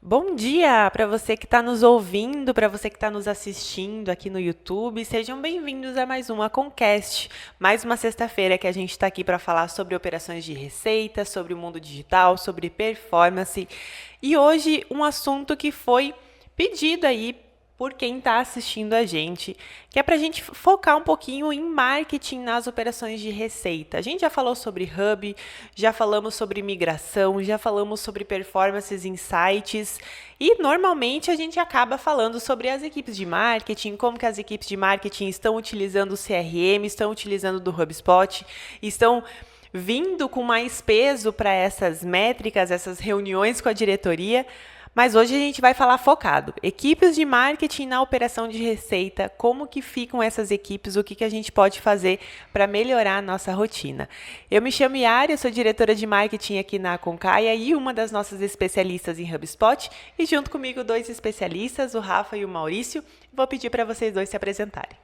Bom dia para você que está nos ouvindo, para você que está nos assistindo aqui no YouTube. Sejam bem-vindos a mais uma Concast, mais uma sexta-feira que a gente está aqui para falar sobre operações de receita, sobre o mundo digital, sobre performance. E hoje um assunto que foi pedido aí por quem está assistindo a gente, que é para a gente focar um pouquinho em marketing nas operações de receita. A gente já falou sobre Hub, já falamos sobre migração, já falamos sobre performances em sites e normalmente a gente acaba falando sobre as equipes de marketing, como que as equipes de marketing estão utilizando o CRM, estão utilizando do HubSpot, estão vindo com mais peso para essas métricas, essas reuniões com a diretoria. Mas hoje a gente vai falar focado. Equipes de marketing na operação de receita, como que ficam essas equipes, o que a gente pode fazer para melhorar a nossa rotina. Eu me chamo Yara, eu sou diretora de marketing aqui na Concaia e uma das nossas especialistas em HubSpot. E junto comigo dois especialistas, o Rafa e o Maurício. Vou pedir para vocês dois se apresentarem.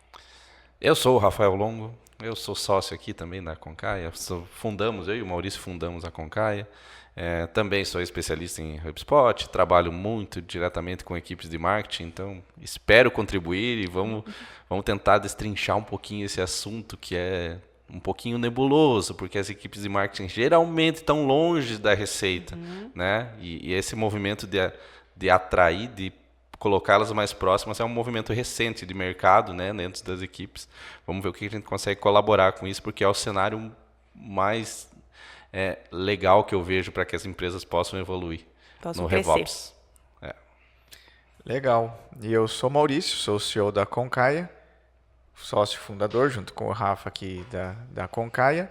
Eu sou o Rafael Longo, eu sou sócio aqui também da Concaia. Eu e o Maurício fundamos a Concaia. Também sou especialista em HubSpot, trabalho muito diretamente com equipes de marketing, então espero contribuir e vamos tentar destrinchar um pouquinho esse assunto que é um pouquinho nebuloso, porque as equipes de marketing geralmente estão longe da receita, né? E esse movimento de atrair, de colocá-las mais próximas é um movimento recente de mercado, né, dentro das equipes. Vamos ver o que a gente consegue colaborar com isso, porque é o cenário mais legal que eu vejo para que as empresas possam evoluir no RevOps. Legal. E eu sou Maurício, sou o CEO da Concaia, sócio fundador, junto com o Rafa aqui da Concaia.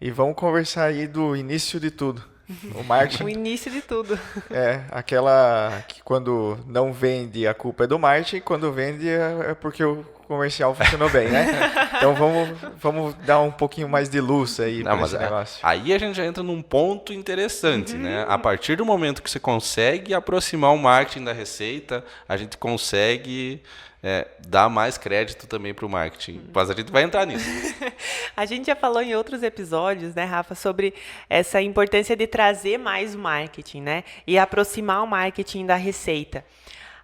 E vamos conversar aí do início de tudo. O marketing. O início de tudo. Aquela que quando não vende, a culpa é do marketing, quando vende é porque o comercial funcionou bem, né? Então vamos dar um pouquinho mais de luz aí para esse negócio. Aí a gente já entra num ponto interessante, né? A partir do momento que você consegue aproximar o marketing da receita, a gente consegue dar mais crédito também para o marketing. Mas a gente vai entrar nisso. A gente já falou em outros episódios, né, Rafa, sobre essa importância de trazer mais o marketing, né? E aproximar o marketing da receita.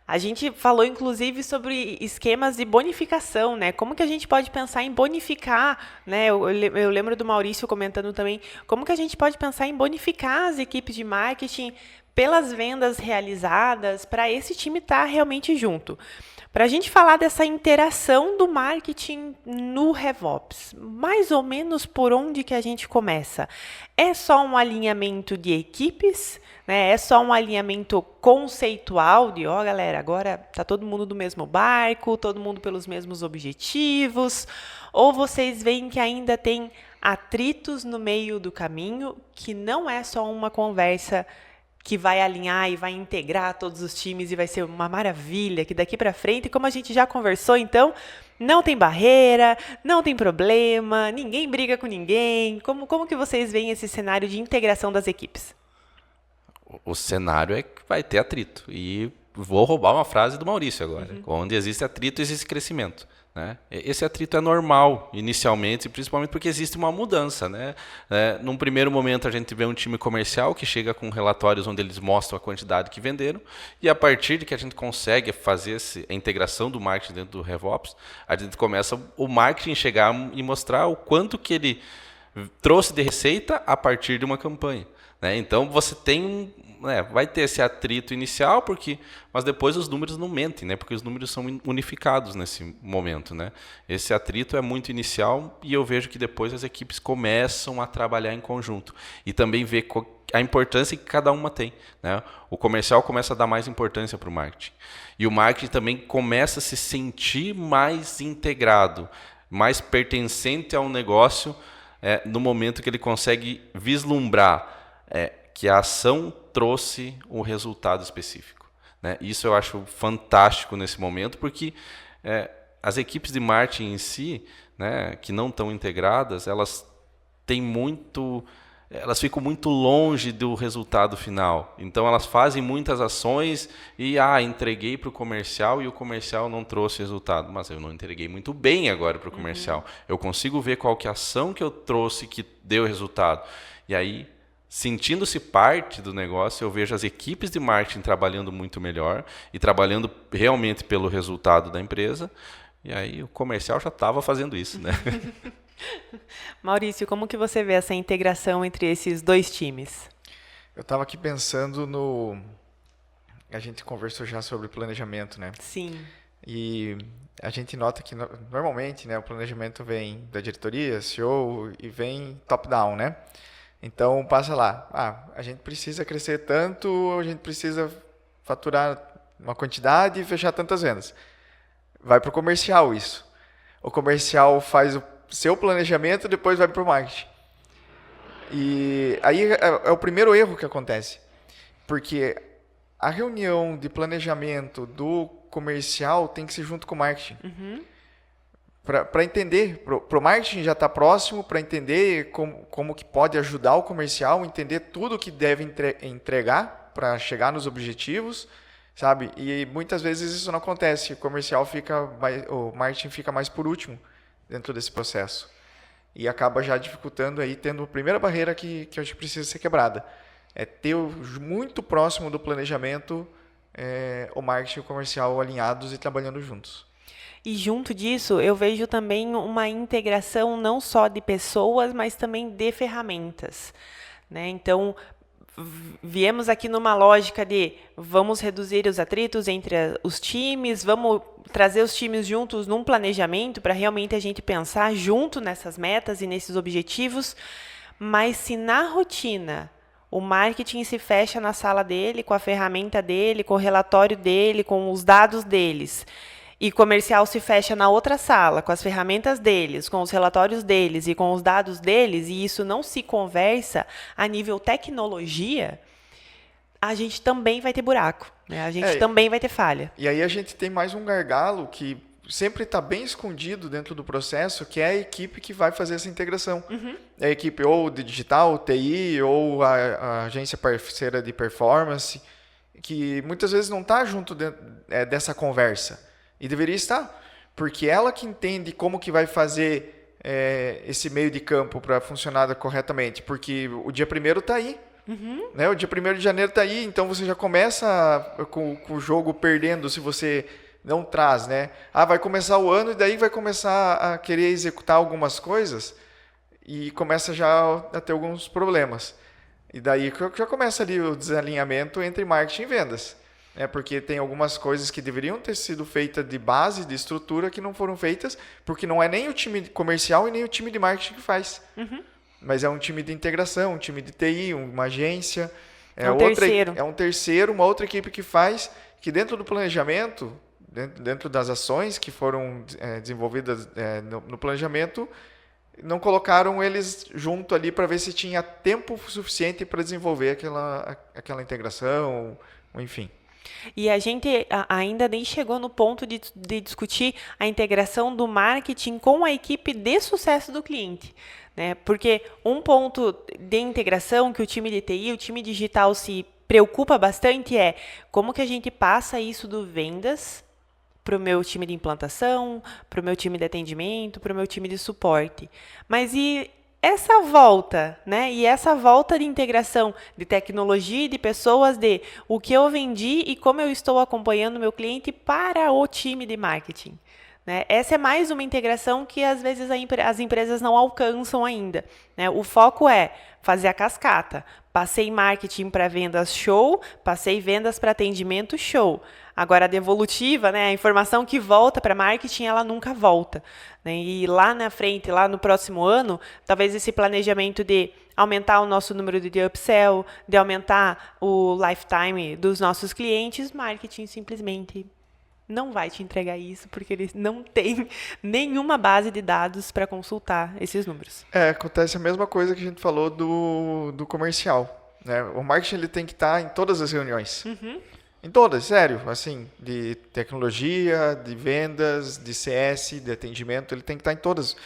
A gente falou, inclusive, sobre esquemas de bonificação, né? Como que a gente pode pensar em bonificar, né? Eu lembro do Maurício comentando também, como que a gente pode pensar em bonificar as equipes de marketing pelas vendas realizadas, para esse time estar realmente junto. Para a gente falar dessa interação do marketing no RevOps, mais ou menos por onde que a gente começa? É só um alinhamento de equipes? Né? É só um alinhamento conceitual de, galera, agora está todo mundo do mesmo barco, todo mundo pelos mesmos objetivos? Ou vocês veem que ainda tem atritos no meio do caminho, que não é só uma conversa que vai alinhar e vai integrar todos os times e vai ser uma maravilha, que daqui para frente, como a gente já conversou, então, não tem barreira, não tem problema, ninguém briga com ninguém. Como que vocês veem esse cenário de integração das equipes? O cenário é que vai ter atrito. E vou roubar uma frase do Maurício agora. Onde existe atrito, existe crescimento. Né? Esse atrito é normal, inicialmente, principalmente porque existe uma mudança. Né? Num primeiro momento, a gente vê um time comercial que chega com relatórios onde eles mostram a quantidade que venderam, e a partir de que a gente consegue fazer a integração do marketing dentro do RevOps, a gente começa o marketing chegar e mostrar o quanto que ele trouxe de receita a partir de uma campanha. Né? Então, você tem vai ter esse atrito inicial, mas depois os números não mentem, né? Porque os números são unificados nesse momento. Né? Esse atrito é muito inicial e eu vejo que depois as equipes começam a trabalhar em conjunto e também ver a importância que cada uma tem. Né? O comercial começa a dar mais importância para o marketing. E o marketing também começa a se sentir mais integrado, mais pertencente ao negócio no momento que ele consegue vislumbrar que a ação trouxe um resultado específico. Né? Isso eu acho fantástico nesse momento, porque as equipes de marketing em si, né, que não estão integradas, elas ficam muito longe do resultado final. Então, elas fazem muitas ações e entreguei para o comercial e o comercial não trouxe resultado. Mas eu não entreguei muito bem agora para o comercial. Eu consigo ver qual que é a ação que eu trouxe que deu resultado. E aí sentindo-se parte do negócio, eu vejo as equipes de marketing trabalhando muito melhor e trabalhando realmente pelo resultado da empresa. E aí o comercial já estava fazendo isso, né? Maurício, como que você vê essa integração entre esses dois times? Eu estava aqui pensando no... A gente conversou já sobre planejamento, né? Sim. E a gente nota que normalmente, né, o planejamento vem da diretoria, CEO, e vem top-down, né? Então passa lá, a gente precisa crescer tanto, a gente precisa faturar uma quantidade e fechar tantas vendas. Vai para o comercial isso. O comercial faz o seu planejamento, depois vai para o marketing. E aí é o primeiro erro que acontece. Porque a reunião de planejamento do comercial tem que ser junto com o marketing. Uhum. Para entender, para o marketing já está próximo, para entender como que pode ajudar o comercial, entender tudo que deve entregar para chegar nos objetivos, sabe? E muitas vezes isso não acontece, o marketing fica mais por último dentro desse processo. E acaba já dificultando aí, tendo a primeira barreira que eu acho que precisa ser quebrada. É ter muito próximo do planejamento o marketing e o comercial alinhados e trabalhando juntos. E junto disso, eu vejo também uma integração não só de pessoas, mas também de ferramentas, né? Então, viemos aqui numa lógica de vamos reduzir os atritos entre os times, vamos trazer os times juntos num planejamento para realmente a gente pensar junto nessas metas e nesses objetivos, mas se na rotina o marketing se fecha na sala dele, com a ferramenta dele, com o relatório dele, com os dados deles, e comercial se fecha na outra sala, com as ferramentas deles, com os relatórios deles e com os dados deles, e isso não se conversa a nível tecnologia, a gente também vai ter buraco, né? A gente também vai ter falha. E aí a gente tem mais um gargalo que sempre está bem escondido dentro do processo, que é a equipe que vai fazer essa integração. Uhum. É a equipe ou de digital, TI, ou a agência parceira de performance, que muitas vezes não está junto dessa conversa. E deveria estar, porque ela que entende como que vai fazer esse meio de campo para funcionar corretamente, porque o dia 1º está aí, uhum. né? O dia 1º de janeiro está aí, então você já começa com o jogo perdendo se você não traz, né? Vai começar o ano e daí vai começar a querer executar algumas coisas e começa já a ter alguns problemas. E daí já começa ali o desalinhamento entre marketing e vendas. Porque tem algumas coisas que deveriam ter sido feitas de base, de estrutura, que não foram feitas, porque não é nem o time comercial e nem o time de marketing que faz. Uhum. Mas é um time de integração, um time de TI, uma agência. Terceiro. É um terceiro, uma outra equipe que faz, que dentro do planejamento, dentro das ações que foram desenvolvidas no planejamento, não colocaram eles junto ali para ver se tinha tempo suficiente para desenvolver aquela integração, enfim. E a gente ainda nem chegou no ponto de discutir a integração do marketing com a equipe de sucesso do cliente, né? Porque um ponto de integração que o time de TI, o time digital se preocupa bastante é como que a gente passa isso do vendas para o meu time de implantação, para o meu time de atendimento, para o meu time de suporte. Mas e essa volta, né? E essa volta de integração de tecnologia e de pessoas, de o que eu vendi e como eu estou acompanhando o meu cliente para o time de marketing, né? Essa é mais uma integração que às vezes as empresas não alcançam ainda, né? O foco é fazer a cascata. Passei marketing para vendas, show. Passei vendas para atendimento, show. Agora, a devolutiva, né, a informação que volta para marketing, ela nunca volta, né? E lá na frente, lá no próximo ano, talvez esse planejamento de aumentar o nosso número de upsell, de aumentar o lifetime dos nossos clientes, marketing simplesmente não vai te entregar isso, porque ele não tem nenhuma base de dados para consultar esses números. Acontece a mesma coisa que a gente falou do comercial, né? O marketing ele tem que estar em todas as reuniões. Uhum. Em todas, sério, assim, de tecnologia, de vendas, de CS, de atendimento, ele tem que estar em todas,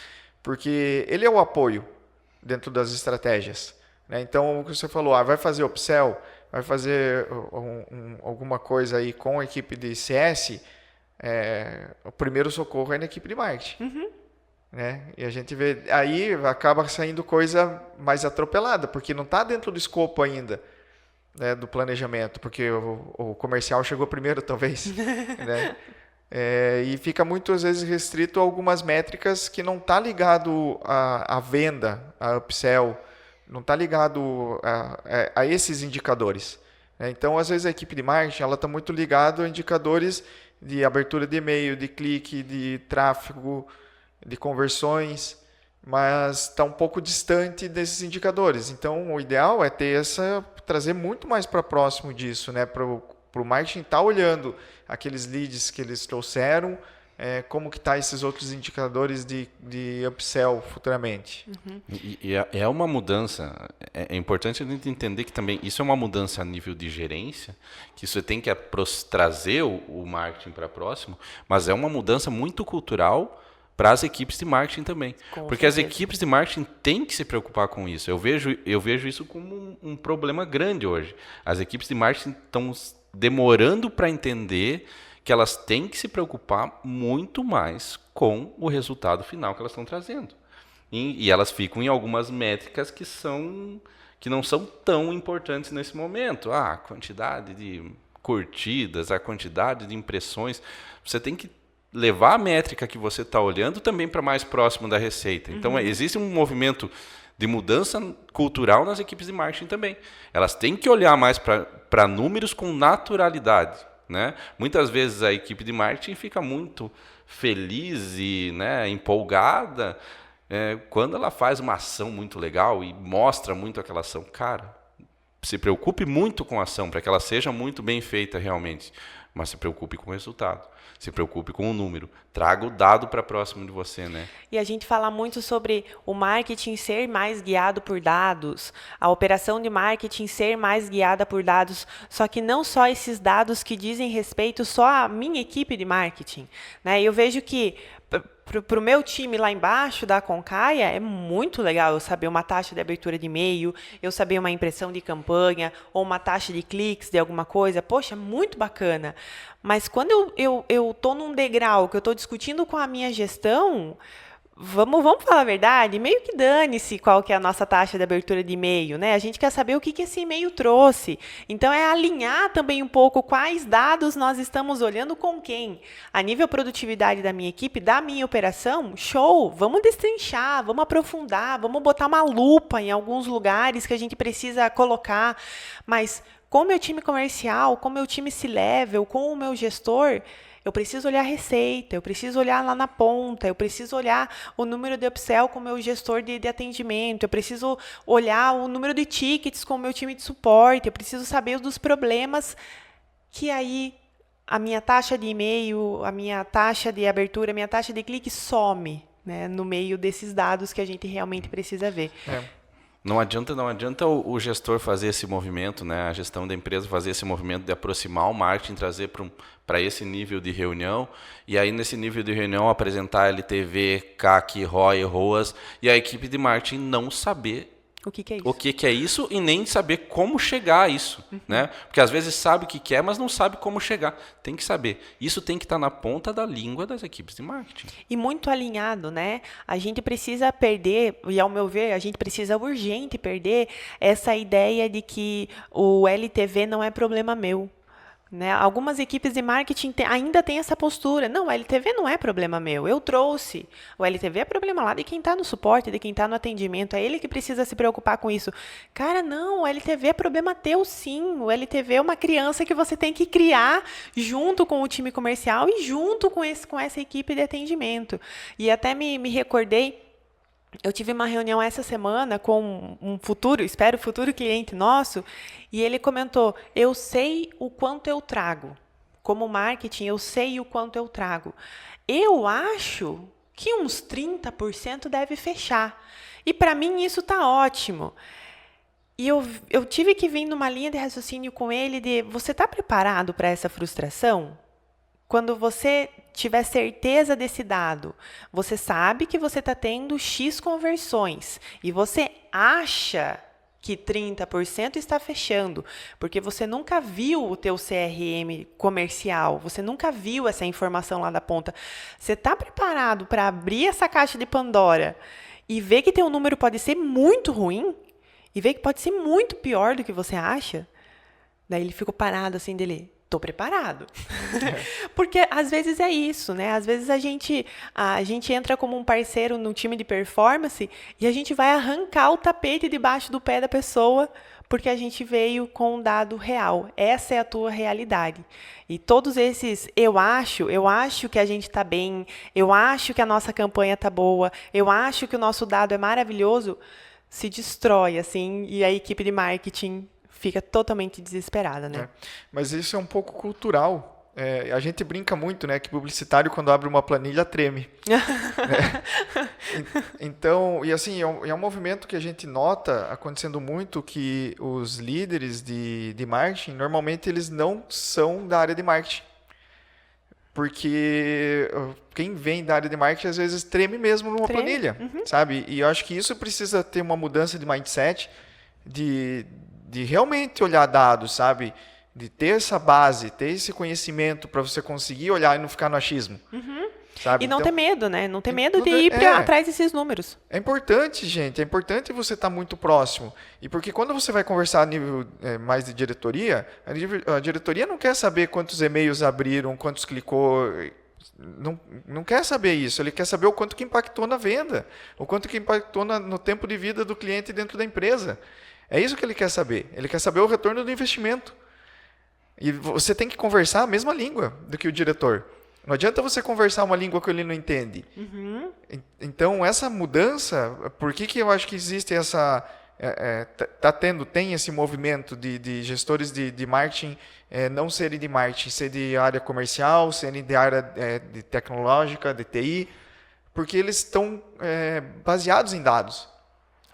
porque ele é o apoio dentro das estratégias, né? Então, o que você falou, vai fazer upsell, vai fazer alguma coisa aí com a equipe de CS, o primeiro socorro é na equipe de marketing. Uhum. né? E a gente vê, aí acaba saindo coisa mais atropelada, porque não está dentro do escopo ainda, né, do planejamento, porque o comercial chegou primeiro, talvez, né? E fica muitas vezes restrito a algumas métricas que não está ligado à venda, a upsell, não está ligado a esses indicadores. Então, às vezes, a equipe de marketing está muito ligada a indicadores de abertura de e-mail, de clique, de tráfego, de conversões, mas está um pouco distante desses indicadores. Então, o ideal é trazer muito mais para próximo disso, né? Para o marketing estar olhando aqueles leads que eles trouxeram, como que está esses outros indicadores de upsell futuramente. Uhum. E é uma mudança, é importante a gente entender que também isso é uma mudança a nível de gerência, que você tem que trazer o marketing para próximo, mas é uma mudança muito cultural para as equipes de marketing também. Porque as equipes de marketing têm que se preocupar com isso. Eu vejo isso como um problema grande hoje. As equipes de marketing estão demorando para entender que elas têm que se preocupar muito mais com o resultado final que elas estão trazendo. E elas ficam em algumas métricas que não são tão importantes nesse momento. A quantidade de curtidas, a quantidade de impressões. Você tem que levar a métrica que você está olhando também para mais próximo da receita. Então, existe um movimento de mudança cultural nas equipes de marketing também. Elas têm que olhar mais para números com naturalidade, né? Muitas vezes a equipe de marketing fica muito feliz e, né, empolgada quando ela faz uma ação muito legal e mostra muito aquela ação. Cara, se preocupe muito com a ação para que ela seja muito bem feita realmente, mas se preocupe com o resultado. Se preocupe com o número. Traga o dado para próximo de você, né? E a gente fala muito sobre o marketing ser mais guiado por dados, a operação de marketing ser mais guiada por dados, só que não só esses dados que dizem respeito só à minha equipe de marketing, né? Eu vejo que para o meu time lá embaixo da Concaia, é muito legal eu saber uma taxa de abertura de e-mail, eu saber uma impressão de campanha, ou uma taxa de cliques de alguma coisa. Poxa, muito bacana. Mas quando eu estou num degrau que eu estou discutindo com a minha gestão, vamos falar a verdade, meio que dane-se qual que é a nossa taxa de abertura de e-mail, né? A gente quer saber o que esse e-mail trouxe. Então, é alinhar também um pouco quais dados nós estamos olhando com quem. A nível produtividade da minha equipe, da minha operação, show! Vamos destrinchar, vamos aprofundar, vamos botar uma lupa em alguns lugares que a gente precisa colocar. Mas com o meu time comercial, com o meu time C-level, com o meu gestor, eu preciso olhar a receita, eu preciso olhar lá na ponta, eu preciso olhar o número de upsell com o meu gestor de atendimento, eu preciso olhar o número de tickets com o meu time de suporte, eu preciso saber dos problemas, que aí a minha taxa de e-mail, a minha taxa de abertura, a minha taxa de clique some, né, no meio desses dados que a gente realmente precisa ver. Não adianta o gestor fazer esse movimento, né? A gestão da empresa fazer esse movimento de aproximar o marketing, trazer para esse nível de reunião, e aí nesse nível de reunião apresentar LTV, CAC, ROI, ROAS, e a equipe de marketing não saber o que é isso? O que é isso e nem saber como chegar a isso, né? Porque às vezes sabe o que quer, mas não sabe como chegar. Tem que saber. Isso tem que estar na ponta da língua das equipes de marketing. E muito alinhado, né? A gente precisa perder, e ao meu ver, a gente precisa urgente perder essa ideia de que o LTV não é problema meu. Né? Algumas equipes de marketing ainda têm essa postura. Não, o LTV não é problema meu, eu trouxe. O LTV é problema lá de quem está no suporte, de quem está no atendimento. É ele que precisa se preocupar com isso. Cara, não, o LTV é problema teu, sim. O LTV é uma criança que você tem que criar junto com o time comercial e junto com essa equipe de atendimento. E até me recordei, eu tive uma reunião essa semana com um futuro cliente nosso, e ele comentou, eu sei o quanto eu trago. Como marketing, eu sei o quanto eu trago. Eu acho que uns 30% deve fechar. E para mim isso está ótimo. E eu tive que vir numa linha de raciocínio com ele de, você está preparado para essa frustração? Quando você tiver certeza desse dado, você sabe que você está tendo X conversões e você acha que 30% está fechando, porque você nunca viu o teu CRM comercial, você nunca viu essa informação lá da ponta. Você está preparado para abrir essa caixa de Pandora e ver que teu número pode ser muito ruim e ver que pode ser muito pior do que você acha? Daí ele ficou parado assim dele, tô preparado. Porque às vezes é isso, né? Às vezes a gente entra como um parceiro no time de performance e a gente vai arrancar o tapete debaixo do pé da pessoa porque a gente veio com um dado real. Essa é a tua realidade. E todos esses eu acho que a gente está bem, eu acho que a nossa campanha está boa, eu acho que o nosso dado é maravilhoso, se destrói, assim, e a equipe de marketing fica totalmente desesperada, né? Mas isso é um pouco cultural. A gente brinca muito, né? Que publicitário, quando abre uma planilha, treme. Então, e assim, é um movimento que a gente nota acontecendo muito, que os líderes de marketing, normalmente, eles não são da área de marketing. Porque quem vem da área de marketing, às vezes, treme mesmo numa planilha, sabe? E eu acho que isso precisa ter uma mudança de mindset, de realmente olhar dados, sabe? De ter essa base, ter esse conhecimento para você conseguir olhar e não ficar no achismo. Sabe? E não então, ter medo, né? Não ter medo de ir atrás desses números. É importante, gente. É importante você estar muito próximo. E porque quando você vai conversar a nível mais de diretoria, a diretoria não quer saber quantos e-mails abriram, quantos clicou. Não quer saber isso. Ele quer saber o quanto que impactou na venda, o quanto que impactou no tempo de vida do cliente dentro da empresa. É isso que ele quer saber. Ele quer saber o retorno do investimento. E você tem que conversar a mesma língua do que o diretor. Não adianta você conversar uma língua que ele não entende. Então, essa mudança, por que eu acho que existe essa... tem esse movimento de gestores de marketing não serem de marketing, ser de área comercial, serem de área de tecnológica, de TI, porque eles estão baseados em dados.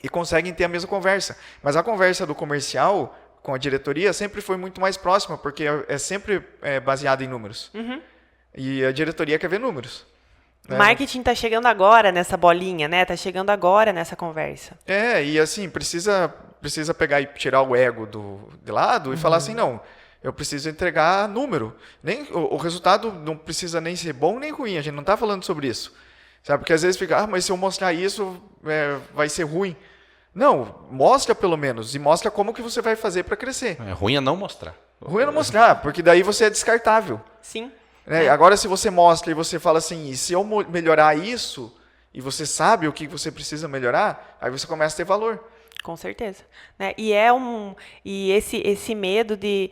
E conseguem ter a mesma conversa. Mas a conversa do comercial com a diretoria sempre foi muito mais próxima, porque é sempre baseada em números. E a diretoria quer ver números. Né? Marketing está chegando agora nessa bolinha, né? Está chegando agora nessa conversa. E assim, precisa pegar e tirar o ego de lado e falar assim, não, eu preciso entregar número. O resultado não precisa nem ser bom nem ruim, a gente não está falando sobre isso. Sabe? Porque às vezes fica, mas se eu mostrar isso, vai ser ruim. Não, mostra pelo menos. E mostra como que você vai fazer para crescer. Ruim é não mostrar. Ruim é não mostrar, porque daí você é descartável. Sim. Agora, se você mostra e você fala assim, e se eu melhorar isso, e você sabe o que você precisa melhorar, aí você começa a ter valor. Com certeza. Né? E esse medo de,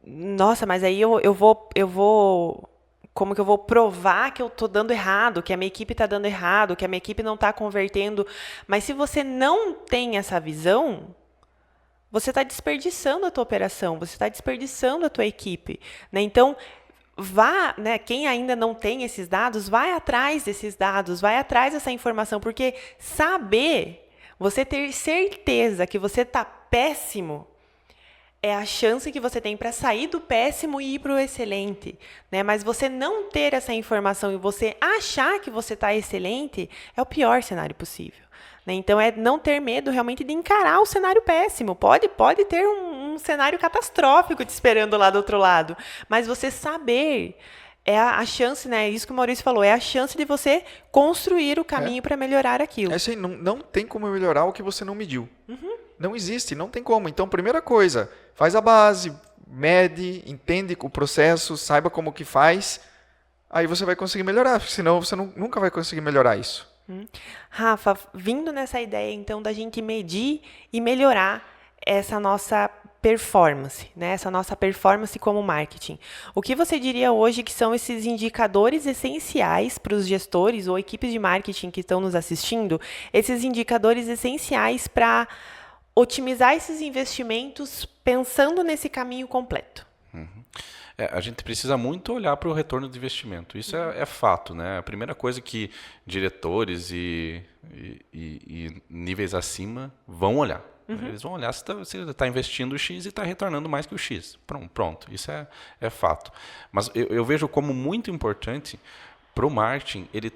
nossa, mas aí eu vou como que eu vou provar que eu estou dando errado, que a minha equipe está dando errado, que a minha equipe não está convertendo. Mas se você não tem essa visão, você está desperdiçando a tua operação, você está desperdiçando a tua equipe. Né? Então, quem ainda não tem esses dados, vai atrás desses dados, vai atrás dessa informação, porque saber, você ter certeza que você está péssimo, é a chance que você tem para sair do péssimo e ir para o excelente. Né? Mas você não ter essa informação e você achar que você está excelente é o pior cenário possível. Né? Então, é não ter medo realmente de encarar o cenário péssimo. Pode ter um cenário catastrófico te esperando lá do outro lado. Mas você saber é a chance, né? Isso que o Maurício falou, é a chance de você construir o caminho para melhorar aquilo. Assim, não tem como melhorar o que você não mediu. Não existe, não tem como. Então, primeira coisa, faz a base, mede, entende o processo, saiba como que faz, aí você vai conseguir melhorar, porque senão você nunca vai conseguir melhorar isso. Rafa, vindo nessa ideia, então, da gente medir e melhorar essa nossa performance, né? Essa nossa performance como marketing. O que você diria hoje que são esses indicadores essenciais para os gestores ou equipes de marketing que estão nos assistindo, esses indicadores essenciais para otimizar esses investimentos pensando nesse caminho completo? A gente precisa muito olhar para o retorno do investimento. Isso é fato, né? A primeira coisa que diretores e níveis acima vão olhar. Eles vão olhar se você está investindo o X e está retornando mais que o X. Pronto, isso é fato. Mas eu vejo como muito importante para o marketing ele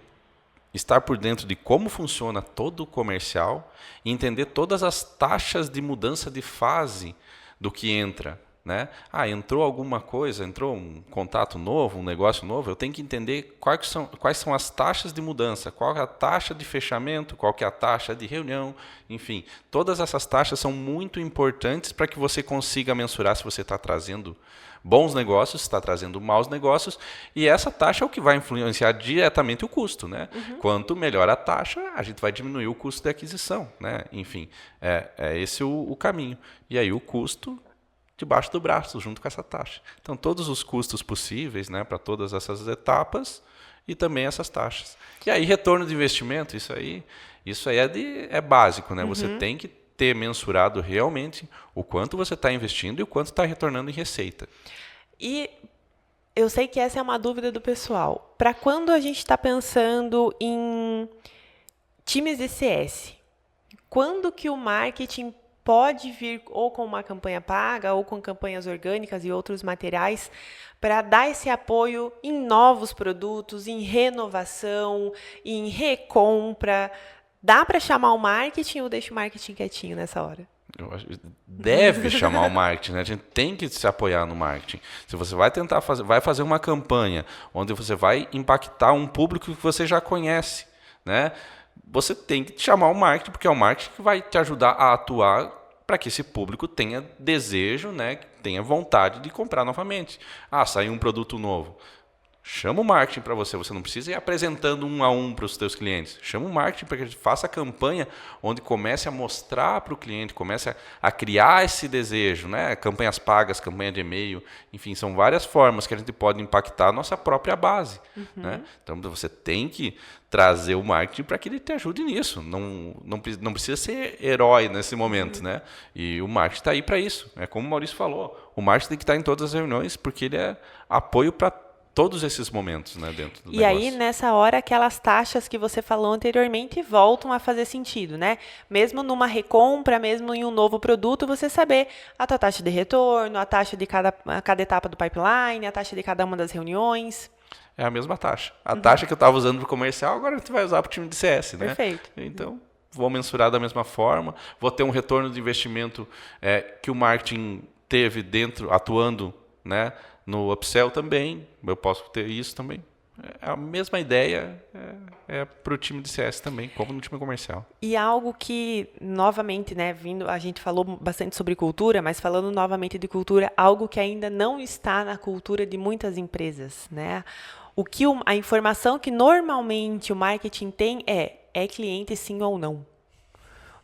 estar por dentro de como funciona todo o comercial e entender todas as taxas de mudança de fase do que entra. Né? Entrou alguma coisa, entrou um contato novo, um negócio novo, eu tenho que entender quais são as taxas de mudança, qual é a taxa de fechamento, qual que é a taxa de reunião, enfim. Todas essas taxas são muito importantes para que você consiga mensurar se você está trazendo bons negócios, se está trazendo maus negócios, e essa taxa é o que vai influenciar diretamente o custo. Né? Quanto melhor a taxa, a gente vai diminuir o custo de aquisição. Né? Enfim, é esse o caminho. E aí o custo debaixo do braço, junto com essa taxa. Então, todos os custos possíveis, né, para todas essas etapas e também essas taxas. E aí, retorno de investimento, isso aí é básico. Né? Você tem que ter mensurado realmente o quanto você está investindo e o quanto está retornando em receita. E eu sei que essa é uma dúvida do pessoal. Para quando a gente está pensando em times de CS, quando que o marketing pode vir ou com uma campanha paga ou com campanhas orgânicas e outros materiais para dar esse apoio em novos produtos, em renovação, em recompra? Dá para chamar o marketing ou deixa o marketing quietinho nessa hora? Deve chamar o marketing, né? A gente tem que se apoiar no marketing. Se você vai tentar fazer uma campanha onde você vai impactar um público que você já conhece, né? Você tem que chamar o marketing, porque é o marketing que vai te ajudar a atuar para que esse público tenha desejo, né, tenha vontade de comprar novamente. Saiu um produto novo. Chama o marketing para você. Você não precisa ir apresentando um a um para os seus clientes. Chama o marketing para que a gente faça a campanha onde comece a mostrar para o cliente, comece a criar esse desejo. Né? Campanhas pagas, campanha de e-mail. Enfim, são várias formas que a gente pode impactar a nossa própria base. Né? Então, você tem que trazer o marketing para que ele te ajude nisso. Não precisa ser herói nesse momento. Né? E o marketing está aí para isso. É como o Maurício falou. O marketing tem que estar em todas as reuniões porque ele é apoio para todos esses momentos, né, dentro do negócio. E aí, nessa hora, aquelas taxas que você falou anteriormente voltam a fazer sentido, né? Mesmo numa recompra, mesmo em um novo produto, você saber a tua taxa de retorno, a taxa de cada etapa do pipeline, a taxa de cada uma das reuniões. É a mesma taxa. A taxa que eu estava usando para o comercial, agora a gente vai usar para o time de CS, né? Perfeito. Então, vou mensurar da mesma forma, vou ter um retorno de investimento que o marketing teve atuando, né, no upsell também, eu posso ter isso também. É a mesma ideia para o time de CS também, como no time comercial. E algo que, novamente, né, a gente falou bastante sobre cultura, mas falando novamente de cultura, algo que ainda não está na cultura de muitas empresas, né? A informação que normalmente o marketing tem é cliente sim ou não.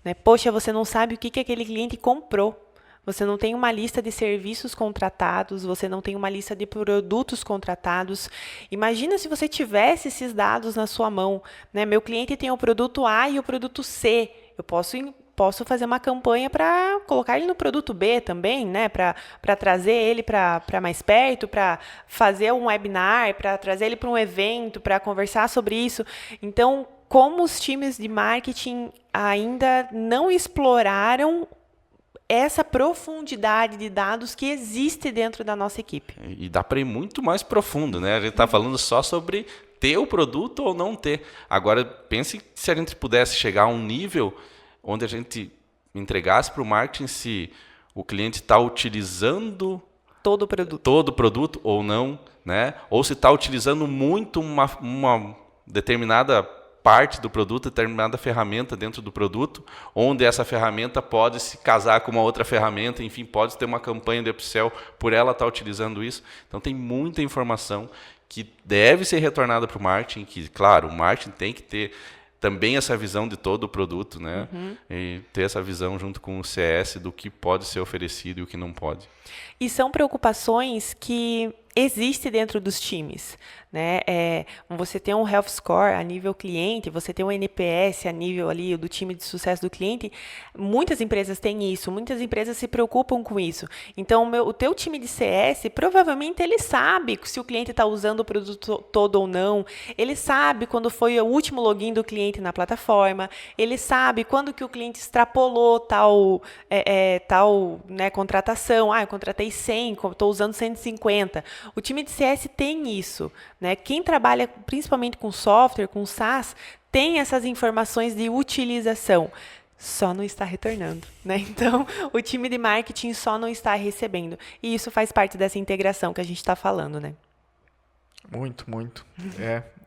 Né? Poxa, você não sabe o que aquele cliente comprou. Você não tem uma lista de serviços contratados, você não tem uma lista de produtos contratados. Imagina se você tivesse esses dados na sua mão. Né? Meu cliente tem o produto A e o produto C. Eu posso fazer uma campanha para colocar ele no produto B também, né? Para trazer ele para mais perto, para fazer um webinar, para trazer ele para um evento, para conversar sobre isso. Então, como os times de marketing ainda não exploraram essa profundidade de dados que existe dentro da nossa equipe. E dá para ir muito mais profundo, né? A gente está falando só sobre ter o produto ou não ter. Agora, pense se a gente pudesse chegar a um nível onde a gente entregasse para o marketing se o cliente está utilizando todo o produto ou não, né? Ou se está utilizando muito uma determinada parte do produto, determinada ferramenta dentro do produto, onde essa ferramenta pode se casar com uma outra ferramenta, enfim, pode ter uma campanha de upsell por ela estar utilizando isso. Então, tem muita informação que deve ser retornada para o marketing, que, claro, o marketing tem que ter também essa visão de todo o produto, né? E ter essa visão junto com o CS do que pode ser oferecido e o que não pode. E são preocupações que existem dentro dos times. Né? Você tem um health score a nível cliente, você tem um NPS a nível ali do time de sucesso do cliente. Muitas empresas têm isso, muitas empresas se preocupam com isso. Então, o teu time de CS, provavelmente ele sabe se o cliente está usando o produto todo ou não, ele sabe quando foi o último login do cliente na plataforma, ele sabe quando que o cliente extrapolou tal né, contratação. Eu contratei 100, estou usando 150. O time de CS tem isso. Né? Quem trabalha principalmente com software, com SaaS, tem essas informações de utilização, só não está retornando, né? Então, o time de marketing só não está recebendo. E isso faz parte dessa integração que a gente está falando, né? Muito, muito.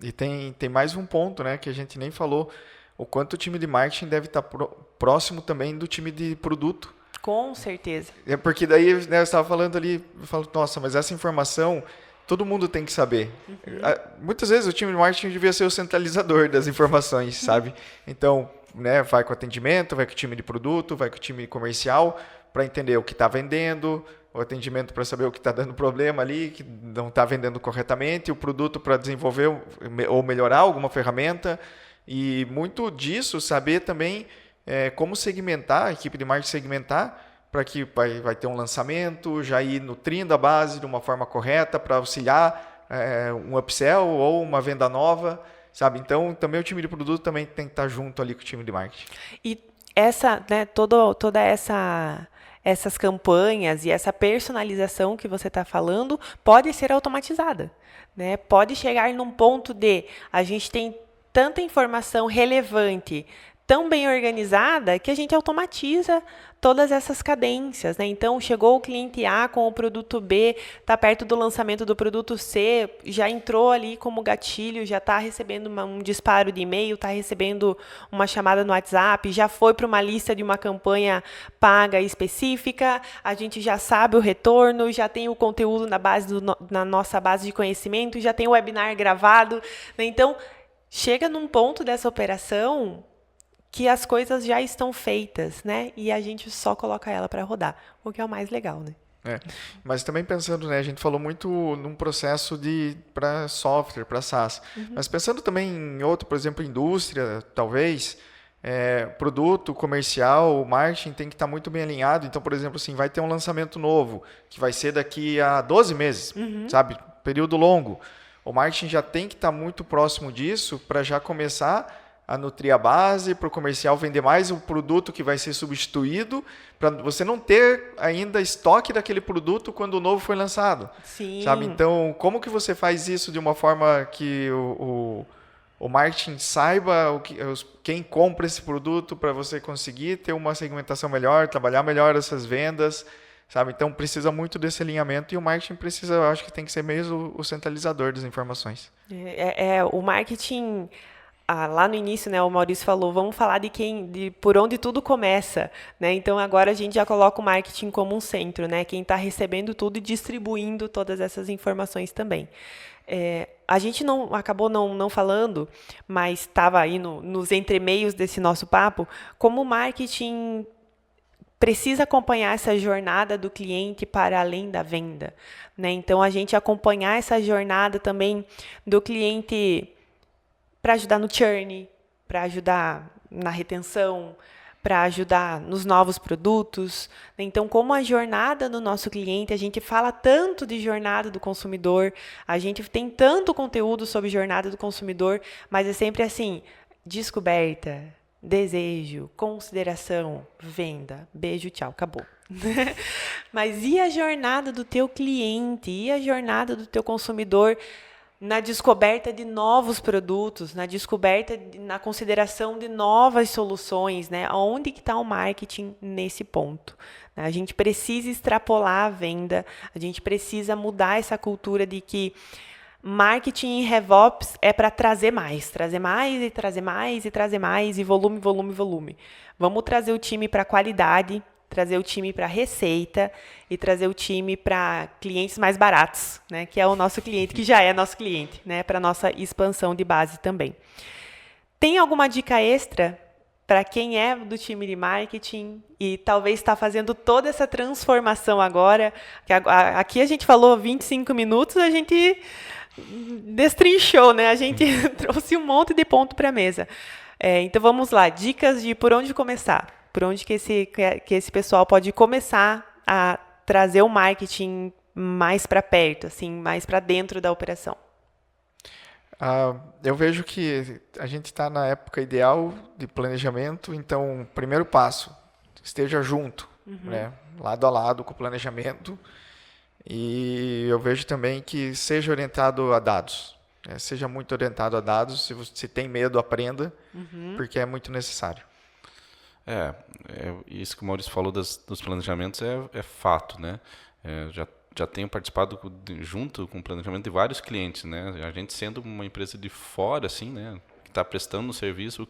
E tem mais um ponto, né, que a gente nem falou, o quanto o time de marketing deve estar próximo também do time de produto. Com certeza. Porque daí, né, eu estava falando ali, eu falo, nossa, mas essa informação todo mundo tem que saber. Muitas vezes o time de marketing devia ser o centralizador das informações, sabe? Então, né, vai com o atendimento, vai com o time de produto, vai com o time comercial para entender o que está vendendo, o atendimento para saber o que está dando problema ali, que não está vendendo corretamente, o produto para desenvolver ou melhorar alguma ferramenta. E muito disso, saber também como segmentar, a equipe de marketing segmentar, para que vai ter um lançamento, já ir nutrindo a base de uma forma correta para auxiliar um upsell ou uma venda nova, sabe? Então, também o time de produto também tem que estar junto ali com o time de marketing. E essa, né, toda essas campanhas e essa personalização que você está falando pode ser automatizada, né? Pode chegar num ponto de a gente tem tanta informação relevante, tão bem organizada, que a gente automatiza todas essas cadências, né? Então, chegou o cliente A com o produto B, está perto do lançamento do produto C, já entrou ali como gatilho, já está recebendo um disparo de e-mail, está recebendo uma chamada no WhatsApp, já foi para uma lista de uma campanha paga específica, a gente já sabe o retorno, já tem o conteúdo na nossa base de conhecimento, já tem o webinar gravado, né? Então, chega num ponto dessa operação que as coisas já estão feitas, né? E a gente só coloca ela para rodar, o que é o mais legal, né? Mas também pensando, né? A gente falou muito num processo para software, para SaaS. Mas pensando também em outro, por exemplo, indústria, talvez, produto, comercial, marketing tem que estar muito bem alinhado. Então, por exemplo, assim, vai ter um lançamento novo, que vai ser daqui a 12 meses, sabe? Período longo. O marketing já tem que estar muito próximo disso para já começar a nutrir a base, para o comercial vender mais o produto que vai ser substituído, para você não ter ainda estoque daquele produto quando o novo foi lançado. Sim. Sabe? Então, como que você faz isso de uma forma que o marketing saiba quem compra esse produto para você conseguir ter uma segmentação melhor, trabalhar melhor essas vendas, sabe? Então, precisa muito desse alinhamento e o marketing precisa, eu acho que tem que ser mesmo o centralizador das informações. O marketing... lá no início, né, o Maurício falou, vamos falar de por onde tudo começa, né? Então agora a gente já coloca o marketing como um centro, né? Quem está recebendo tudo e distribuindo todas essas informações também. A gente acabou não falando, mas estava aí nos entremeios desse nosso papo, como o marketing precisa acompanhar essa jornada do cliente para além da venda, né? Então a gente acompanhar essa jornada também do cliente para ajudar no churn, para ajudar na retenção, para ajudar nos novos produtos. Então, como a jornada do nosso cliente, a gente fala tanto de jornada do consumidor, a gente tem tanto conteúdo sobre jornada do consumidor, mas é sempre assim, descoberta, desejo, consideração, venda, beijo, tchau, acabou. Mas e a jornada do teu cliente? E a jornada do teu consumidor na descoberta de novos produtos, na consideração de novas soluções, né? Onde que está o marketing nesse ponto? A gente precisa extrapolar a venda, a gente precisa mudar essa cultura de que marketing e RevOps é para trazer mais e trazer mais e trazer mais e volume, volume, volume. Vamos trazer o time para qualidade, trazer o time para receita e trazer o time para clientes mais baratos, né? Que é o nosso cliente, que já é nosso cliente, né? Para nossa expansão de base também. Tem alguma dica extra para quem é do time de marketing e talvez está fazendo toda essa transformação agora? Que aqui a gente falou 25 minutos, a gente destrinchou, né? A gente trouxe um monte de ponto para a mesa. Então vamos lá, dicas de por onde começar. Por onde que esse pessoal pode começar a trazer o marketing mais para perto, assim, mais para dentro da operação? Eu vejo que a gente está na época ideal de planejamento, então, primeiro passo, esteja junto, né? Lado a lado com o planejamento. E eu vejo também que seja orientado a dados. Seja muito orientado a dados. Se tem medo, aprenda, porque é muito necessário. Isso que o Maurício falou dos planejamentos é fato, né? Já tenho participado junto com o planejamento de vários clientes, né? A gente sendo uma empresa de fora, assim, né? Que está prestando um serviço,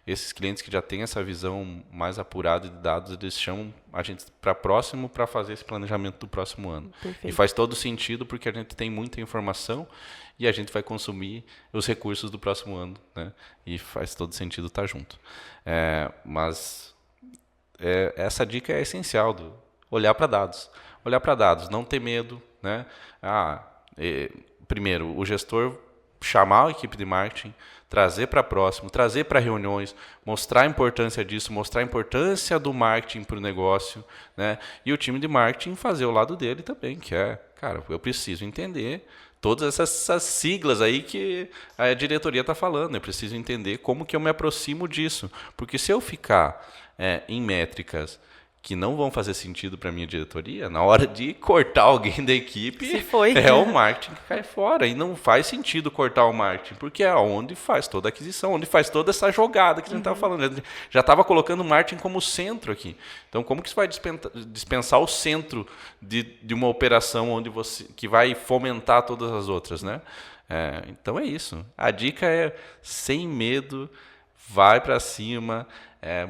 esses clientes que já têm essa visão mais apurada de dados, eles chamam a gente para próximo para fazer esse planejamento do próximo ano. Perfeito. E faz todo sentido porque a gente tem muita informação e a gente vai consumir os recursos do próximo ano, né? E faz todo sentido estar junto. Mas essa dica é essencial, olhar para dados. Olhar para dados, não ter medo, né? Primeiro, o gestor chamar a equipe de marketing, trazer para próximo, trazer para reuniões, mostrar a importância disso, mostrar a importância do marketing para o negócio, né? E o time de marketing fazer o lado dele também, que cara, eu preciso entender todas essas siglas aí que a diretoria está falando. Eu preciso entender como que eu me aproximo disso. Porque se eu ficar em métricas que não vão fazer sentido para a minha diretoria, na hora de cortar alguém da equipe, é o marketing que cai fora. E não faz sentido cortar o marketing, porque é onde faz toda a aquisição, onde faz toda essa jogada que a gente estava falando. A gente já estava colocando o marketing como centro aqui. Então, como que você vai dispensar o centro de uma operação que vai fomentar todas as outras, né? Então é isso. A dica é, sem medo, vai para cima.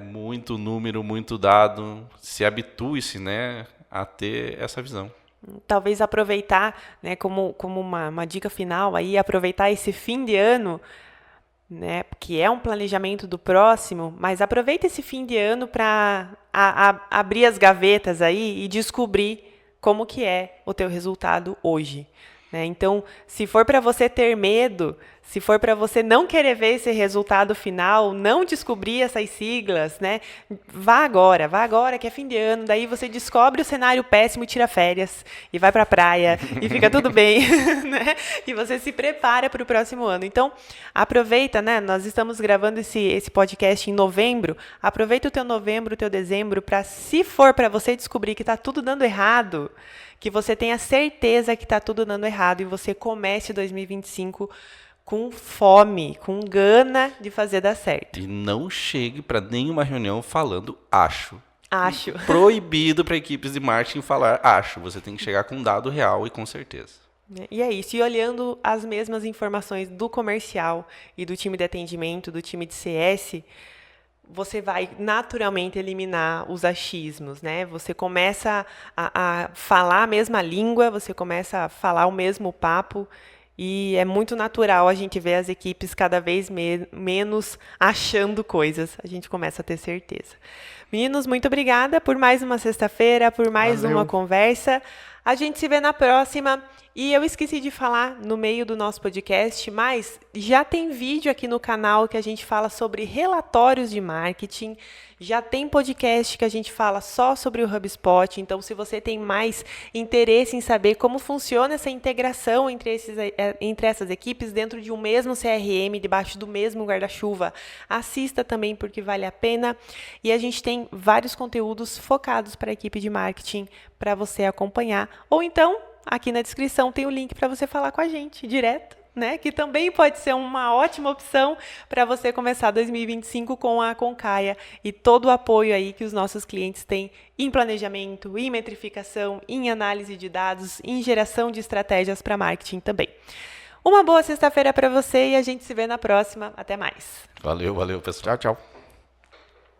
Muito número, muito dado, se habitue-se, né, a ter essa visão. Talvez aproveitar, né, como uma dica final, aí, aproveitar esse fim de ano, né, que é um planejamento do próximo, mas aproveita esse fim de ano para abrir as gavetas aí e descobrir como que é o teu resultado hoje. Né? Então, se for para você ter medo, se for para você não querer ver esse resultado final, não descobrir essas siglas, né? Vá agora que é fim de ano, daí você descobre o cenário péssimo e tira férias, e vai para a praia, e fica tudo bem, né? E você se prepara para o próximo ano. Então, aproveita, né? Nós estamos gravando esse podcast em novembro, aproveita o teu novembro, o teu dezembro, para, se for para você descobrir que está tudo dando errado, que você tenha certeza que está tudo dando errado e você comece 2025 com fome, com gana de fazer dar certo. E não chegue para nenhuma reunião falando acho. Acho. Proibido para equipes de marketing falar acho. Você tem que chegar com dado real e com certeza. E é isso. E olhando as mesmas informações do comercial e do time de atendimento, do time de CS, você vai naturalmente eliminar os achismos, né? Você começa a falar a mesma língua, você começa a falar o mesmo papo, e é muito natural a gente ver as equipes cada vez menos achando coisas. A gente começa a ter certeza. Meninos, muito obrigada por mais uma sexta-feira, por mais uma conversa. A gente se vê na próxima. E eu esqueci de falar no meio do nosso podcast, mas já tem vídeo aqui no canal que a gente fala sobre relatórios de marketing, já tem podcast que a gente fala só sobre o HubSpot, então se você tem mais interesse em saber como funciona essa integração entre essas equipes dentro de um mesmo CRM, debaixo do mesmo guarda-chuva, assista também porque vale a pena. E a gente tem vários conteúdos focados para a equipe de marketing para você acompanhar, ou então aqui na descrição tem o link para você falar com a gente direto, né? Que também pode ser uma ótima opção para você começar 2025 com a Concaia e todo o apoio aí que os nossos clientes têm em planejamento, em metrificação, em análise de dados, em geração de estratégias para marketing também. Uma boa sexta-feira para você e a gente se vê na próxima. Até mais. Valeu, pessoal. Tchau.